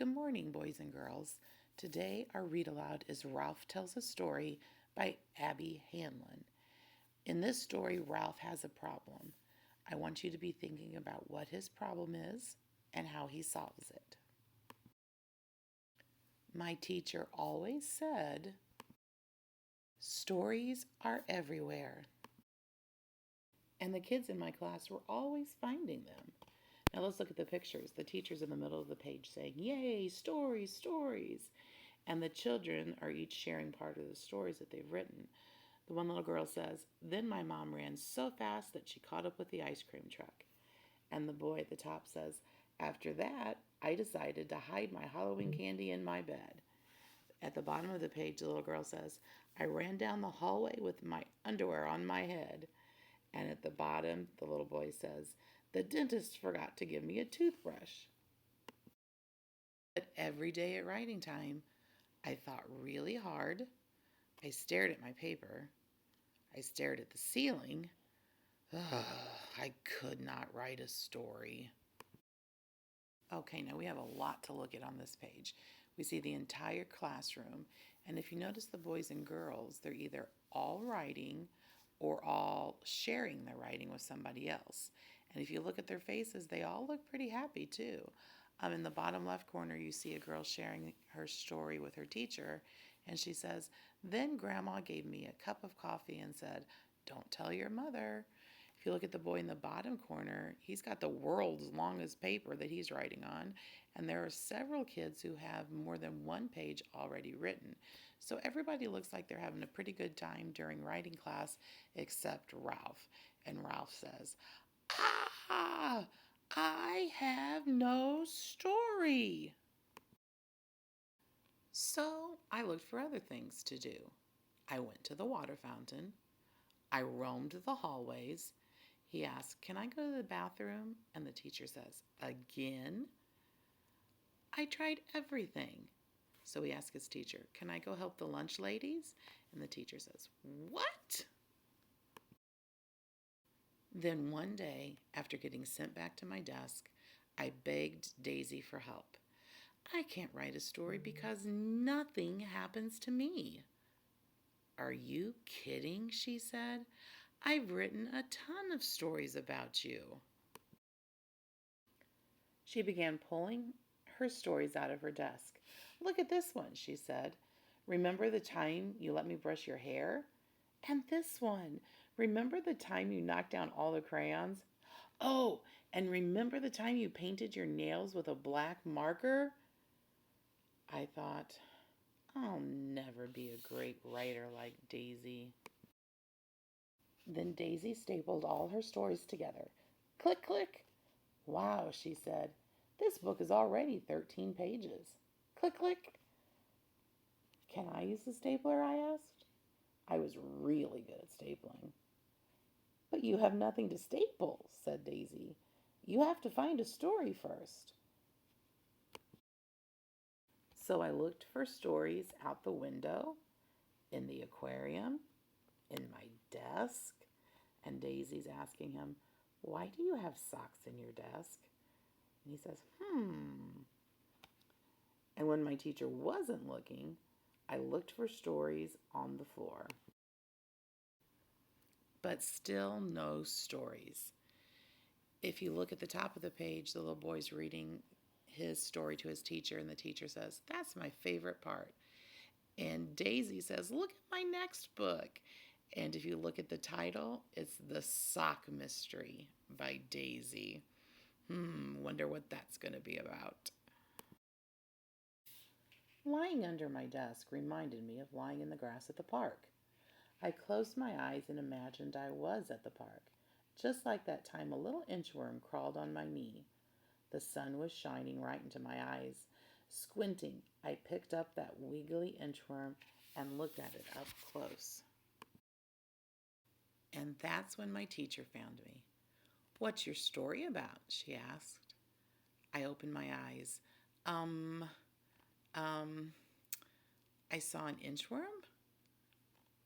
Good morning, boys and girls. Today, our read aloud is Ralph Tells a Story by Abby Hanlon. In this story, Ralph has a problem. I want you to be thinking about what his problem is and how he solves it. My teacher always said, stories are everywhere. And the kids in my class were always finding them. Now let's look at the pictures. The teacher's in the middle of the page saying, "Yay, stories, stories." And the children are each sharing part of the stories that they've written. The one little girl says, "Then my mom ran so fast that she caught up with the ice cream truck." And the boy at the top says, "After that, I decided to hide my Halloween candy in my bed." At the bottom of the page, the little girl says, "I ran down the hallway with my underwear on my head." And at the bottom, the little boy says, "The dentist forgot to give me a toothbrush." But every day at writing time, I thought really hard. I stared at my paper. I stared at the ceiling. Ugh, I could not write a story. Okay, now we have a lot to look at on this page. We see the entire classroom, and if you notice the boys and girls, they're either all writing or all sharing their writing with somebody else. And if you look at their faces, they all look pretty happy too. In the bottom left corner, you see a girl sharing her story with her teacher, and she says, "Then Grandma gave me a cup of coffee and said, 'Don't tell your mother.'" If you look at the boy in the bottom corner, he's got the world's longest paper that he's writing on, and there are several kids who have more than one page already written. So everybody looks like they're having a pretty good time during writing class, except Ralph. And Ralph says, "Ah, I have no story." So I looked for other things to do. I went to the water fountain. I roamed the hallways. He asked, "Can I go to the bathroom?" And the teacher says, "Again?" I tried everything. So he asked his teacher, "Can I go help the lunch ladies?" And the teacher says, "What?" Then one day, after getting sent back to my desk, I begged Daisy for help. "I can't write a story because nothing happens to me." "Are you kidding?" she said. "I've written a ton of stories about you." She began pulling her stories out of her desk. "Look at this one," she said. "Remember the time you let me brush your hair?" "And this one. Remember the time you knocked down all the crayons?" "Oh, and remember the time you painted your nails with a black marker?" I thought, I'll never be a great writer like Daisy. Then Daisy stapled all her stories together. Click, click. "Wow," she said. "This book is already 13 pages." Click, click. "Can I use the stapler?" I asked. I was really good at stapling. "But you have nothing to staple," said Daisy. "You have to find a story first." So I looked for stories out the window, in the aquarium, in my desk, and Daisy's asking him, "Why do you have socks in your desk?" And he says, And when my teacher wasn't looking, I looked for stories on the floor. But still no stories. If you look at the top of the page, the little boy's reading his story to his teacher, and the teacher says, "That's my favorite part." And Daisy says, "Look at my next book." And if you look at the title, it's The Sock Mystery by Daisy. Wonder what that's going to be about. Lying under my desk reminded me of lying in the grass at the park. I closed my eyes and imagined I was at the park, just like that time a little inchworm crawled on my knee. The sun was shining right into my eyes. Squinting, I picked up that wiggly inchworm and looked at it up close. And that's when my teacher found me. "What's your story about?" she asked. I opened my eyes. Um, um, I saw an inchworm?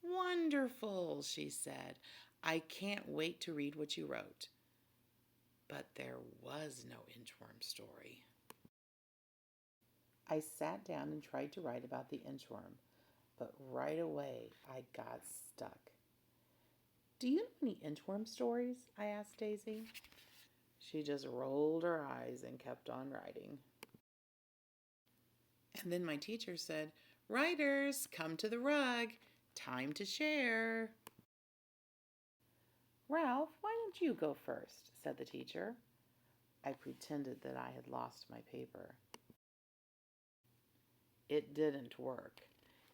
"Wonderful," she said. "I can't wait to read what you wrote." But there was no inchworm story. I sat down and tried to write about the inchworm, but right away I got stuck. Do you know any inchworm stories? I asked Daisy. She just rolled her eyes and kept on writing. And then my teacher said, "Writers, come to the rug. Time to share." "Ralph, why don't you go first?" said the teacher. I pretended that I had lost my paper. It didn't work.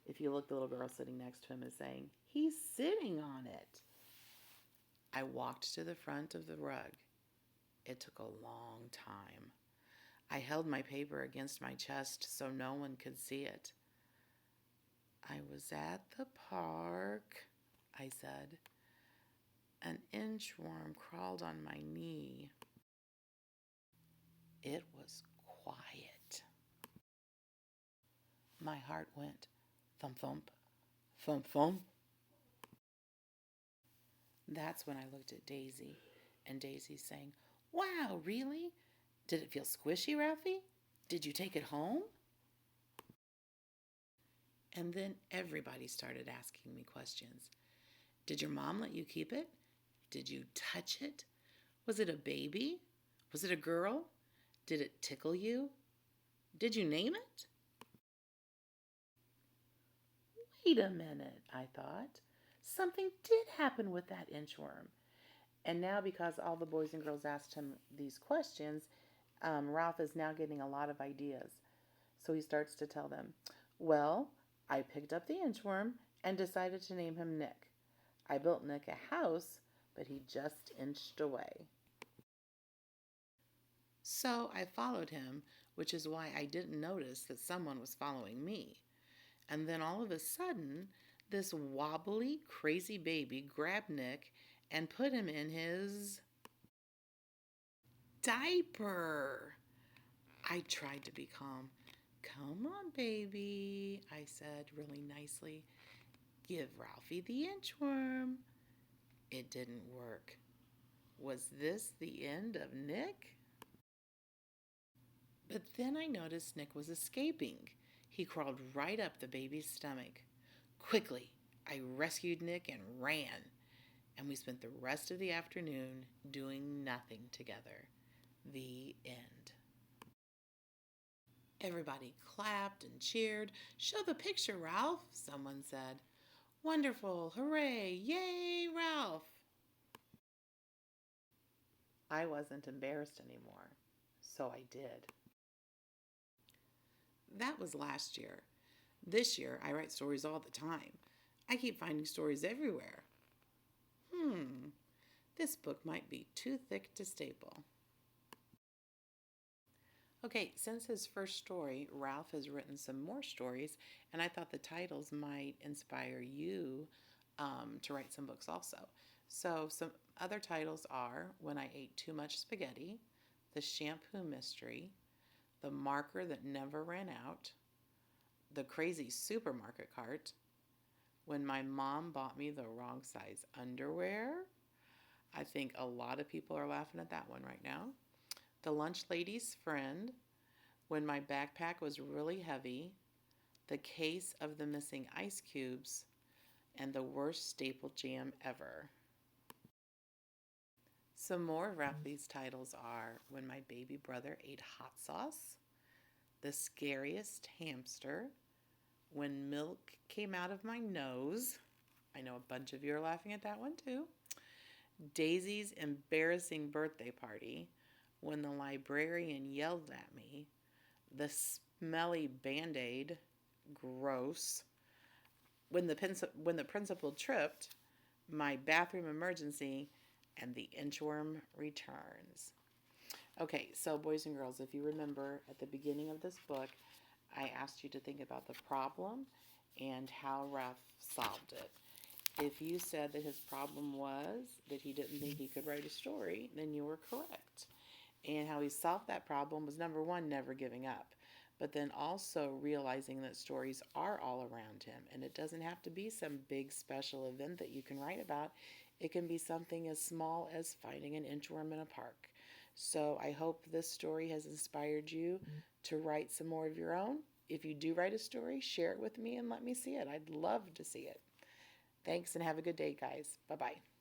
If you look, the little girl sitting next to him is saying, "He's sitting on it." I walked to the front of the rug. It took a long time. I held my paper against my chest so no one could see it. "I was at the park," I said. "An inchworm crawled on my knee." It was quiet. My heart went thump thump, thump thump. That's when I looked at Daisy, and Daisy's saying, "Wow, really? Did it feel squishy, Ralphie? Did you take it home?" And then everybody started asking me questions. "Did your mom let you keep it? Did you touch it? Was it a baby? Was it a girl? Did it tickle you? Did you name it?" Wait a minute, I thought. Something did happen with that inchworm. And now, because all the boys and girls asked him these questions, Ralph is now getting a lot of ideas. So he starts to tell them, "Well, I picked up the inchworm and decided to name him Nick. I built Nick a house, but he just inched away." So I followed him, which is why I didn't notice that someone was following me. And then all of a sudden, this wobbly, crazy baby grabbed Nick and put him in his diaper. I tried to be calm. "Come on, baby," I said really nicely. "Give Ralphie the inchworm." It didn't work. Was this the end of Nick? But then I noticed Nick was escaping. He crawled right up the baby's stomach. Quickly, I rescued Nick and ran, and we spent the rest of the afternoon doing nothing together. The end. Everybody clapped and cheered. "Show the picture, Ralph," someone said. "Wonderful, hooray, yay, Ralph." I wasn't embarrassed anymore, so I did. That was last year. This year, I write stories all the time. I keep finding stories everywhere. This book might be too thick to staple. Okay, since his first story, Ralph has written some more stories, and I thought the titles might inspire you to write some books also. So, some other titles are When I Ate Too Much Spaghetti, The Shampoo Mystery, The Marker That Never Ran Out, The Crazy Supermarket Cart, When My Mom Bought Me the Wrong Size Underwear. I think a lot of people are laughing at that one right now. The Lunch Lady's Friend, When My Backpack Was Really Heavy, The Case of the Missing Ice Cubes, and The Worst Staple Jam Ever. Some more of Ralphie's titles are When My Baby Brother Ate Hot Sauce, The Scariest Hamster, When Milk Came Out of My Nose. I know a bunch of you are laughing at that one too. Daisy's Embarrassing Birthday Party, When the Librarian Yelled at Me, The Smelly Band-Aid, gross, when the principal tripped, My Bathroom Emergency, and The Inchworm Returns. Okay, so boys and girls, if you remember at the beginning of this book, I asked you to think about the problem and how Ralph solved it. If you said that his problem was that he didn't think he could write a story, then you were correct. And how he solved that problem was, number one, never giving up, but then also realizing that stories are all around him. And it doesn't have to be some big special event that you can write about. It can be something as small as finding an inchworm in a park. So I hope this story has inspired you to write some more of your own. If you do write a story, share it with me and let me see it. I'd love to see it. Thanks and have a good day, guys. Bye bye.